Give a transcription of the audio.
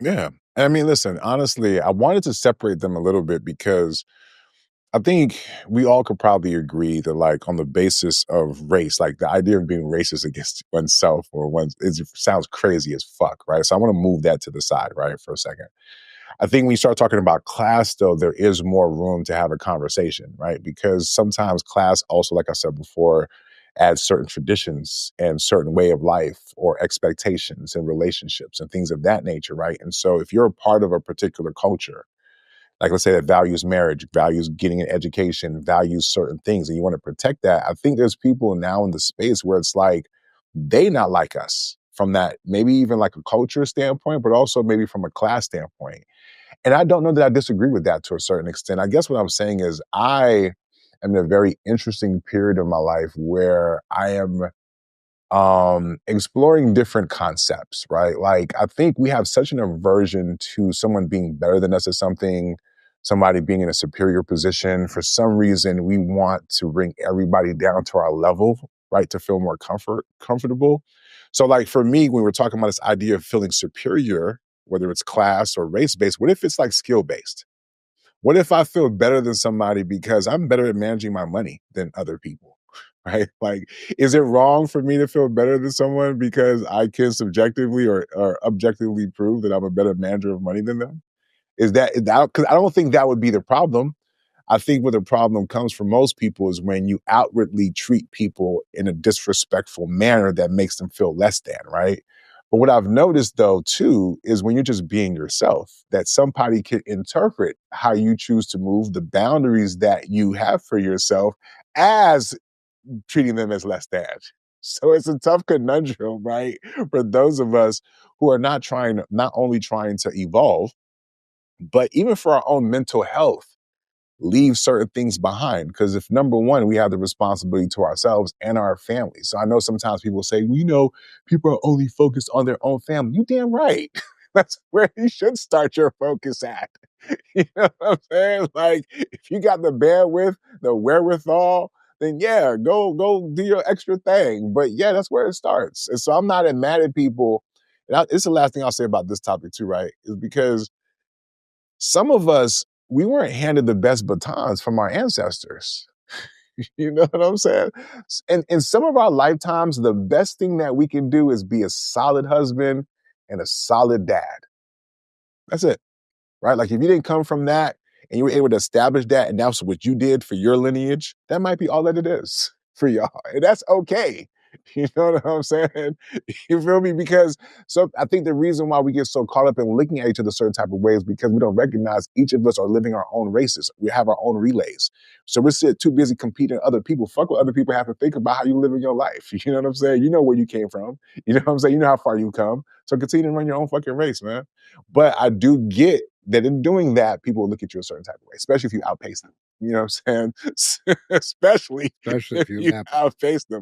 Yeah. And I mean, listen, honestly, I wanted to separate them a little bit because I think we all could probably agree that, like, on the basis of race, like the idea of being racist against oneself or it sounds crazy as fuck, right? So I want to move that to the side, right, for a second. I think when you start talking about class, though, there is more room to have a conversation, right? Because sometimes class also, like I said before, adds certain traditions and certain way of life or expectations and relationships and things of that nature, right? And so if you're a part of a particular culture, like let's say that values marriage, values getting an education, values certain things, and you want to protect that, I think there's people now in the space where it's like they not like us from that, maybe even like a culture standpoint, but also maybe from a class standpoint. And I don't know that I disagree with that to a certain extent. I guess what I'm saying is I am in a very interesting period of my life where I am exploring different concepts, right? Like I think we have such an aversion to someone being better than us at something, somebody being in a superior position. For some reason, we want to bring everybody down to our level, right? To feel more comfortable. So like for me, when we're talking about this idea of feeling superior, whether it's class or race based, what if it's like skill based? What if I feel better than somebody because I'm better at managing my money than other people? Right? Like, is it wrong for me to feel better than someone because I can subjectively or objectively prove that I'm a better manager of money than them? Is that because I don't think that would be the problem. I think where the problem comes for most people is when you outwardly treat people in a disrespectful manner that makes them feel less than, right? But what I've noticed though too is when you're just being yourself, that somebody can interpret how you choose to move, the boundaries that you have for yourself as treating them as less than. So it's a tough conundrum, right? For those of us who are not only trying to evolve, but even for our own mental health, leave certain things behind. Because if number one, we have the responsibility to ourselves and our family. So I know sometimes people say, we know people are only focused on their own family. You damn right. That's where you should start your focus at. You know what I'm saying? Like, if you got the bandwidth, the wherewithal, then yeah, go do your extra thing. But yeah, that's where it starts. And so I'm not mad at people. It's the last thing I'll say about this topic too, right? Is because some of us, we weren't handed the best batons from our ancestors. You know what I'm saying? And in some of our lifetimes, the best thing that we can do is be a solid husband and a solid dad. That's it, right? Like if you didn't come from that and you were able to establish that and that's what you did for your lineage, that might be all that it is for y'all. And that's okay. You know what I'm saying? You feel me? Because so I think the reason why we get so caught up in looking at each other certain type of ways because we don't recognize each of us are living our own races. We have our own relays. So we're too busy competing with other people. Fuck what other people have to think about how you live in your life. You know what I'm saying? You know where you came from. You know what I'm saying? You know how far you come. So continue to run your own fucking race, man. But I do get that in doing that, people will look at you a certain type of way, especially if you outpace them. You know what I'm saying? Especially Especially if if you you lap. outpace them.